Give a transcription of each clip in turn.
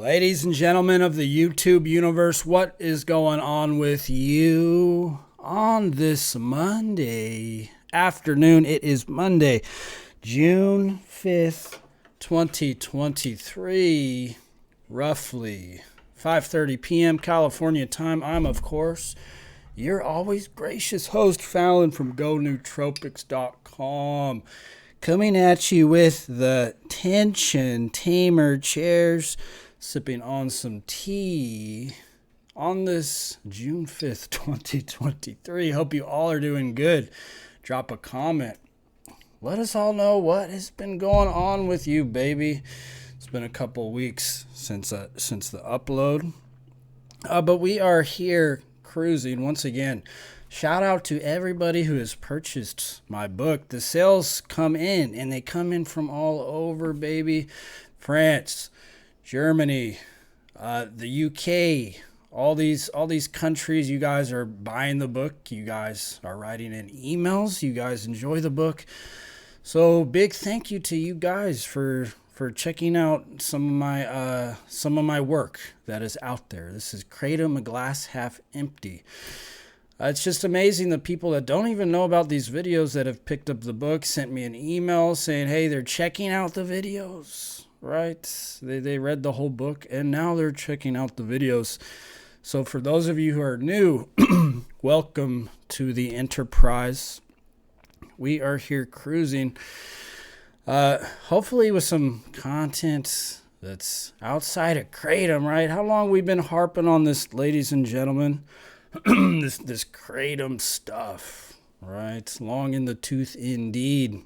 Ladies and gentlemen of the YouTube universe, what is going on with you on this Monday afternoon? It is Monday, June 5th, 2023, roughly 5:30 p.m. California time. I'm, of course, your always gracious host, Fallon from GoNootropics.com, coming at you with the tension tamer chairs, sipping on some tea on this June 5th, 2023. Hope you all are doing good. Drop a comment. Let us all know what has been going on with you, baby. It's been a couple weeks since the upload. But we are here cruising once again. Shout out to everybody who has purchased my book. The sales come in, and they come in from all over, baby. France, Germany, the UK, all these countries. You guys are buying the book. You guys are writing in emails. You guys enjoy the book. So big thank you to you guys for checking out some of my work that is out there. This is Kratom, a glass half empty. It's just amazing the people that don't even know about these videos that have picked up the book, sent me an email saying, hey, they're checking out the videos, right? They read the whole book, and now they're checking out the videos. So for those of you who are new, welcome to the enterprise. We are here cruising, hopefully with some content that's outside of Kratom, right? How long we've been harping on this, ladies and gentlemen? this Kratom stuff, right? Long in the tooth indeed.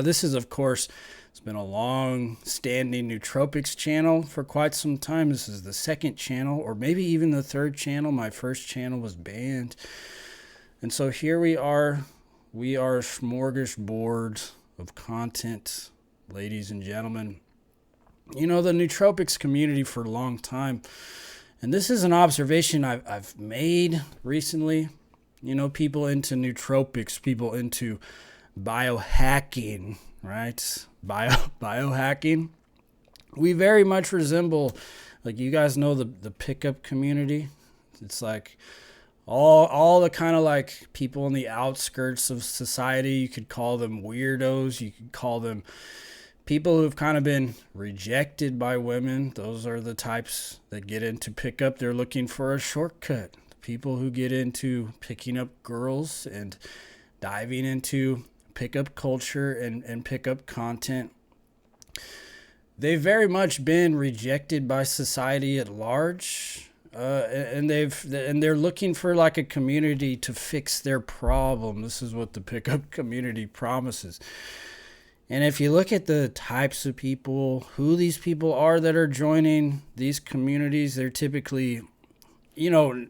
This is, of course, it's been a long-standing nootropics channel for quite some time. This is the second channel, or maybe even the third channel. My first channel was banned. And so here we are. We are a smorgasbord of content, ladies and gentlemen. You know, the nootropics community for a long time, and this is an observation I've made recently. You know, people into nootropics, people into biohacking, right? Biohacking. We very much resemble, like, you guys know the pickup community. It's like all the kind of like people on the outskirts of society. You could call them weirdos. You could call them people who've kind of been rejected by women. Those are the types that get into pickup. They're looking for a shortcut. People who get into picking up girls and diving into pickup culture and pickup content. They've very much been rejected by society at large. And they're looking for like a community to fix their problem. This is what the pickup community promises. And if you look at the types of people, who these people are that are joining these communities, they're typically, you know,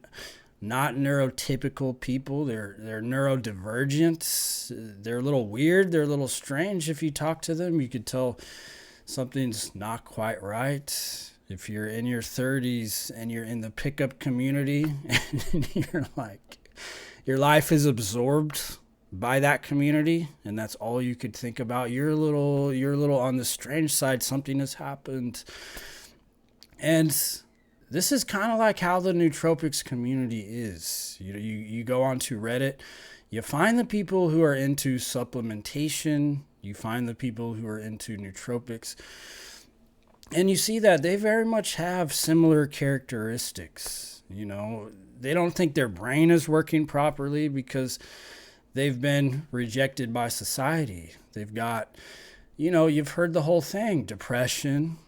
not neurotypical people. They're neurodivergent. They're a little weird. They're a little strange. If you talk to them, you could tell something's not quite right. If you're in your 30s and you're in the pickup community and you're like, your life is absorbed by that community, and that's all you could think about. You're a little on the strange side. Something has happened. And this is kind of like how the nootropics community is. You go onto Reddit, you find the people who are into supplementation, you find the people who are into nootropics, and you see that they very much have similar characteristics. You know, they don't think their brain is working properly because they've been rejected by society. They've got, you know, you've heard the whole thing, depression.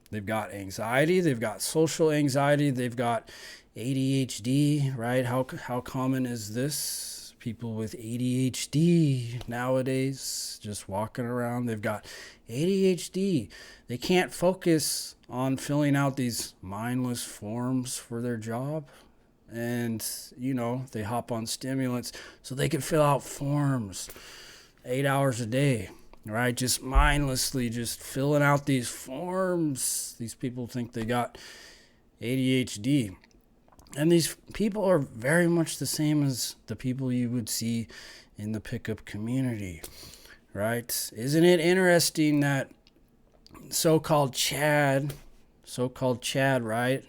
They've got anxiety. They've got social anxiety. They've got ADHD, right? How common is this? People with ADHD nowadays just walking around. They've got ADHD. They can't focus on filling out these mindless forms for their job. And, you know, they hop on stimulants so they can fill out forms 8 hours a day, right? Just mindlessly just filling out these forms. These people think they got ADHD. And these people are very much the same as the people you would see in the pickup community, right? Isn't it interesting that so-called Chad so-called Chad, right?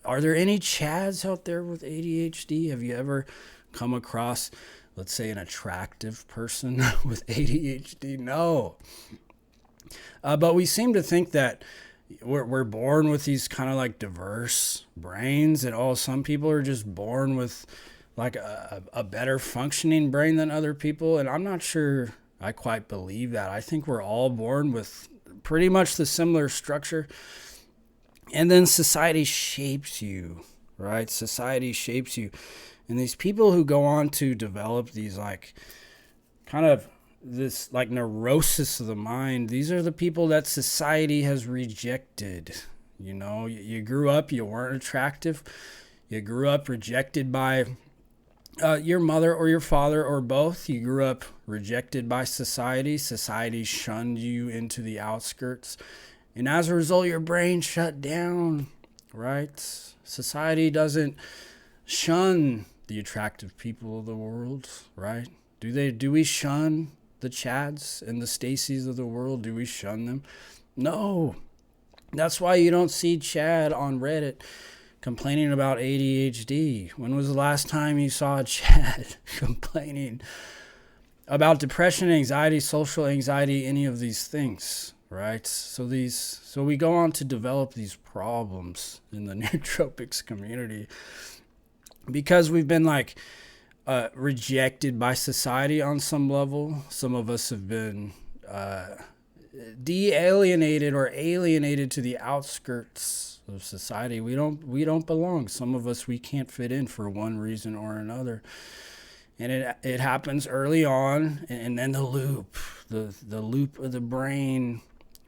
Are there any Chads out there with ADHD? Have you ever come across, let's say, an attractive person with ADHD? No. But we seem to think that we're born with these kind of like diverse brains, and some people are just born with like a better functioning brain than other people. And I'm not sure I quite believe that. I think we're all born with pretty much the similar structure. And then society shapes you, right? Society shapes you. And these people who go on to develop these like kind of this like neurosis of the mind, these are the people that society has rejected. You know, you grew up, you weren't attractive. You grew up rejected by your mother or your father or both. You grew up rejected by society. Society shunned you into the outskirts. And as a result, your brain shut down, right? Society doesn't shun the attractive people of the world, right? Do we shun the Chads and the Stacys of the world? Do we shun them? No. That's why you don't see Chad on Reddit complaining about ADHD. When was the last time you saw a Chad complaining about depression, anxiety, social anxiety, any of these things? Right, so we go on to develop these problems in the nootropics community because we've been like rejected by society on some level. Some of us have been de-alienated or alienated to the outskirts of society. We don't belong. Some of us, we can't fit in for one reason or another. And it happens early on, and then the loop of the brain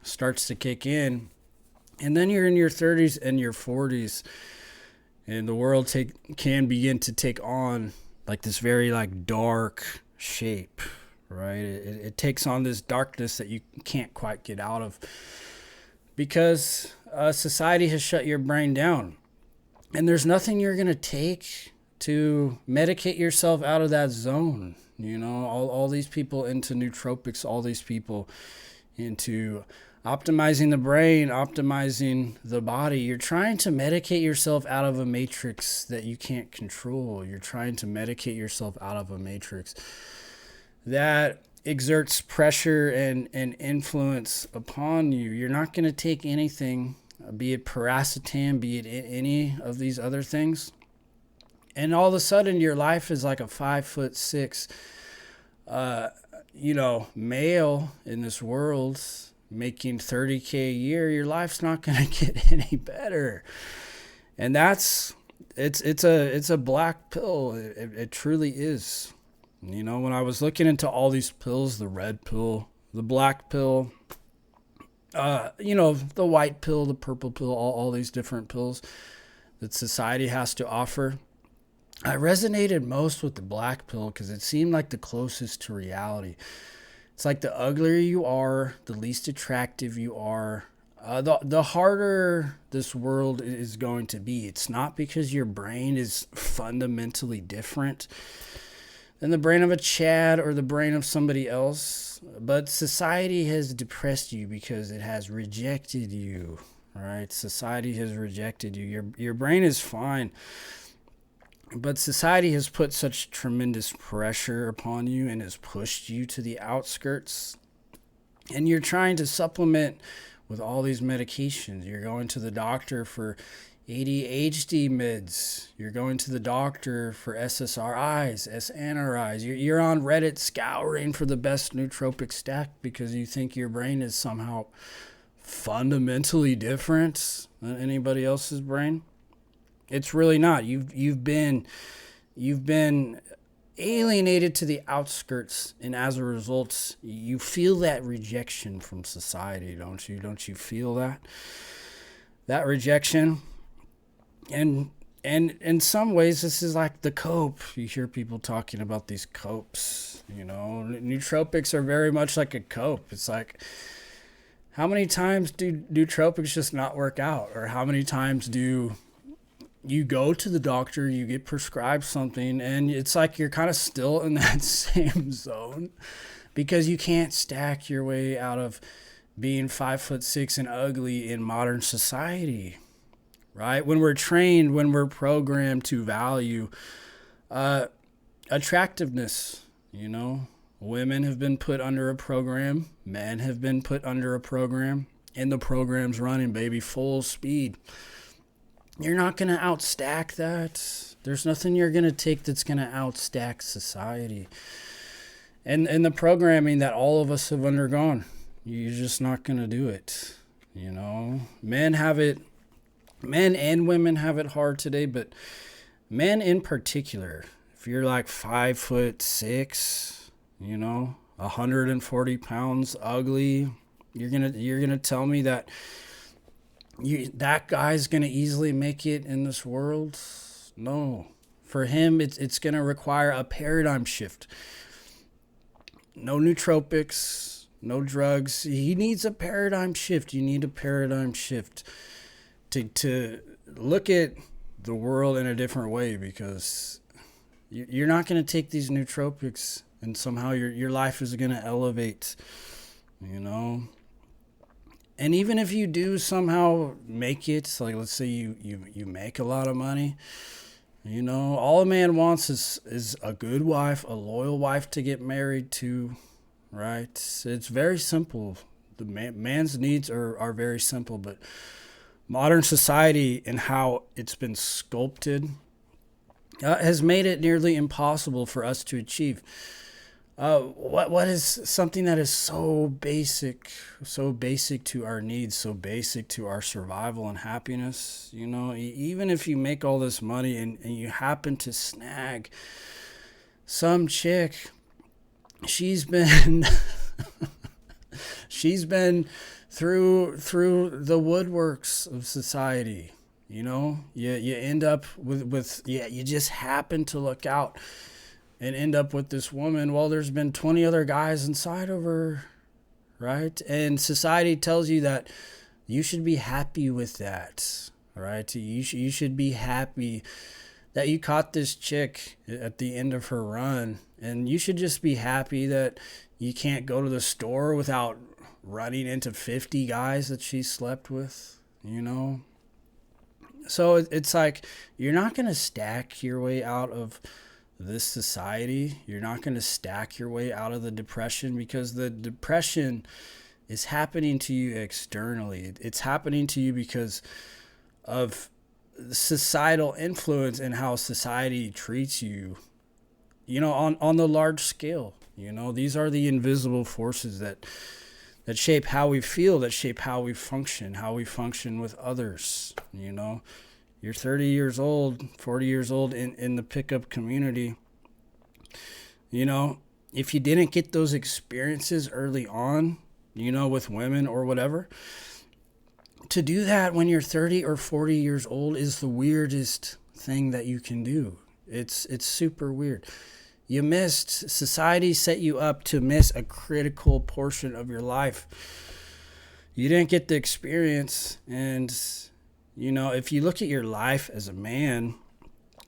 starts to kick in, and then you're in your 30s and your 40s, and the world can begin to take on like this very like dark shape, right? It takes on this darkness that you can't quite get out of because society has shut your brain down, and there's nothing you're gonna take to medicate yourself out of that zone. You know, all these people into nootropics, all these people into optimizing the brain, optimizing the body. You're trying to medicate yourself out of a matrix that you can't control. You're trying to medicate yourself out of a matrix that exerts pressure and influence upon you. You're not going to take anything, be it paracetam, be it any of these other things, and all of a sudden your life is like a 5'6", male in this world making $30K a year. Your life's not going to get any better. And it's a black pill. It truly is. You know, when I was looking into all these pills, the red pill, the black pill, the white pill, the purple pill, all these different pills that society has to offer, I resonated most with the black pill because it seemed like the closest to reality. It's like the uglier you are, the least attractive you are, the harder this world is going to be. It's not because your brain is fundamentally different than the brain of a Chad or the brain of somebody else, but society has depressed you because it has rejected you, right? Society has rejected you. Your brain is fine. But society has put such tremendous pressure upon you and has pushed you to the outskirts. And you're trying to supplement with all these medications. You're going to the doctor for ADHD meds. You're going to the doctor for SSRIs, SNRIs. You're on Reddit scouring for the best nootropic stack because you think your brain is somehow fundamentally different than anybody else's brain. It's really not. You've been alienated to the outskirts, and as a result, you feel that rejection from society, don't you? Don't you feel that rejection? And in some ways, this is like the cope. You hear people talking about these copes. You know, nootropics are very much like a cope. It's like, how many times do nootropics just not work out, or how many times do you go to the doctor, you get prescribed something, and it's like you're kind of still in that same zone because you can't stack your way out of being 5'6" and ugly in modern society, right? When we're trained, when we're programmed to value attractiveness, women have been put under a program, men have been put under a program, and the program's running, baby, full speed. You're not going to outstack that. There's nothing you're going to take that's going to outstack society. And the programming that all of us have undergone, you're just not going to do it. Men and women have it hard today, but men in particular, if you're like 5'6", 140 pounds, ugly, you're gonna tell me that that guy's gonna easily make it in this world? No. For him, it's gonna require a paradigm shift. No nootropics, no drugs. He needs a paradigm shift. You need a paradigm shift to look at the world in a different way, because you're not going to take these nootropics and somehow your life is going to elevate, And even if you do somehow make it, like let's say you make a lot of money, all a man wants is a good wife, a loyal wife to get married to, right? It's very simple. The man's needs are very simple, but modern society and how it's been sculpted has made it nearly impossible for us to achieve. What is something that is so basic to our needs, so basic to our survival and happiness? Even if you make all this money and you happen to snag some chick, she's been through the woodworks of society. You end up with you just happen to look out and end up with this woman. Well, there's been 20 other guys inside of her, right? And society tells you that you should be happy with that, right? You should be happy that you caught this chick at the end of her run, and you should just be happy that you can't go to the store without running into 50 guys that she slept with, So it's like, you're not going to stack your way out of this society. You're not going to stack your way out of the depression, because the depression is happening to you externally. It's happening to you because of societal influence and how society treats you, on the large scale. These are the invisible forces that shape how we feel, that shape how we function with others. You're 30 years old, 40 years old in the pickup community. If you didn't get those experiences early on, with women or whatever, to do that when you're 30 or 40 years old is the weirdest thing that you can do. It's super weird. Society set you up to miss a critical portion of your life. You didn't get the experience. And, if you look at your life as a man,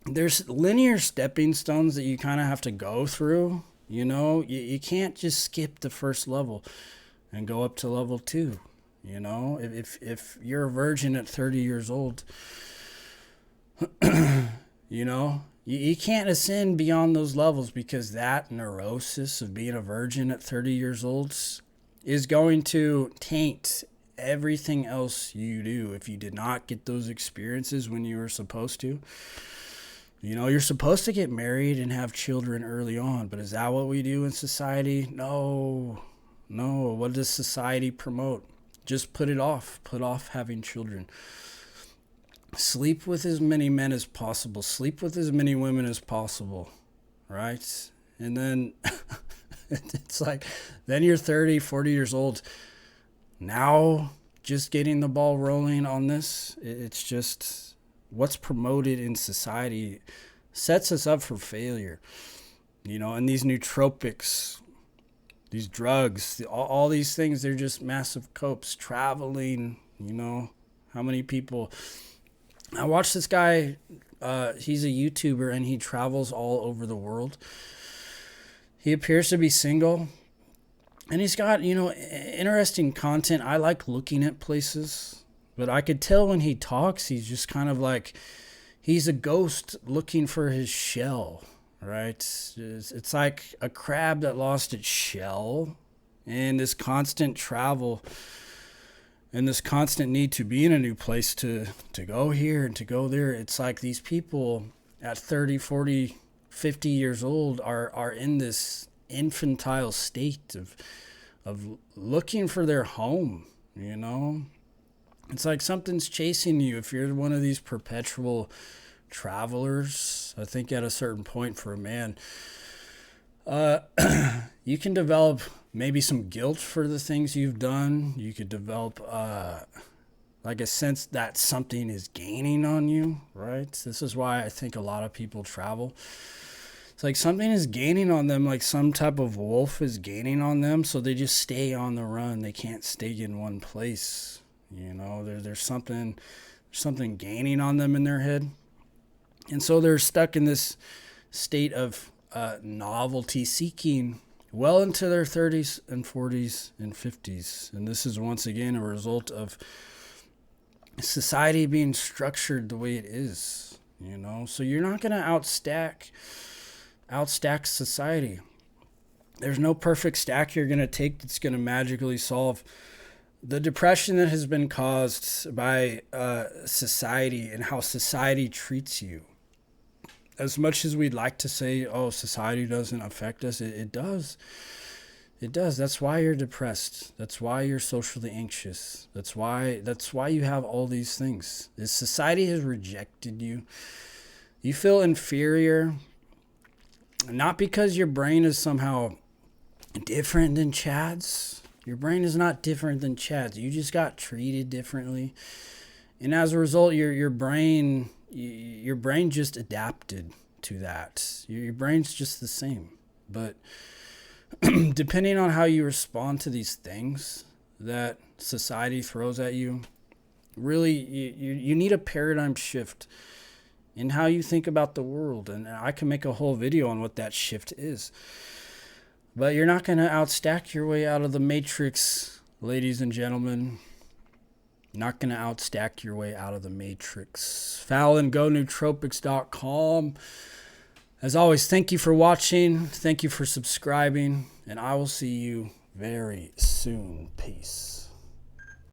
there's linear stepping stones that you kind of have to go through. You can't just skip the first level and go up to level 2. If you're a virgin at 30 years old, you can't ascend beyond those levels, because that neurosis of being a virgin at 30 years old is going to taint everything else you do if you did not get those experiences when you were supposed to. You're supposed to get married and have children early on, but is that what we do in society? No. What does society promote? Just put off having children. Sleep with as many men as possible. Sleep with as many women as possible, right? And then it's like, then you're 30, 40 years old. Now, just getting the ball rolling on this, it's just what's promoted in society sets us up for failure. And these nootropics, these drugs, all these things, they're just massive copes. Traveling, how many people... I watched this guy, he's a YouTuber, and he travels all over the world. He appears to be single, And he's got, interesting content. I like looking at places, but I could tell when he talks, he's just kind of like, he's a ghost looking for his shell, right? It's like a crab that lost its shell, and this constant travel and this constant need to be in a new place, to go here and to go there. It's like these people at 30, 40, 50 years old are in this infantile state of looking for their home, It's like something's chasing you if you're one of these perpetual travelers. I think at a certain point for a man, you can develop maybe some guilt for the things you've done. You could develop like a sense that something is gaining on you, right? This is why I think a lot of people travel. It's like something is gaining on them, like some type of wolf is gaining on them, so they just stay on the run. They can't stay in one place. There's something gaining on them in their head. And so they're stuck in this state of novelty seeking well into their 30s and 40s and 50s. And this is once again a result of society being structured the way it is, So you're not going to outstack society. There's no perfect stack you're going to take that's going to magically solve the depression that has been caused by society and how society treats you. As much as we'd like to say, oh, society doesn't affect us, it does. It does. That's why you're depressed. That's why you're socially anxious. That's why you have all these things. Is society has rejected you. You feel inferior, not because your brain is somehow different than Chad's. Your brain is not different than Chad's. You just got treated differently. And as a result, your brain just adapted to that. Your brain's just the same. But depending on how you respond to these things that society throws at you, really, you need a paradigm shift in how you think about the world. And I can make a whole video on what that shift is. But you're not going to outstack your way out of the matrix, ladies and gentlemen. Not going to outstack your way out of the matrix. Fallon, go nootropics.com. As always, thank you for watching. Thank you for subscribing. And I will see you very soon. Peace.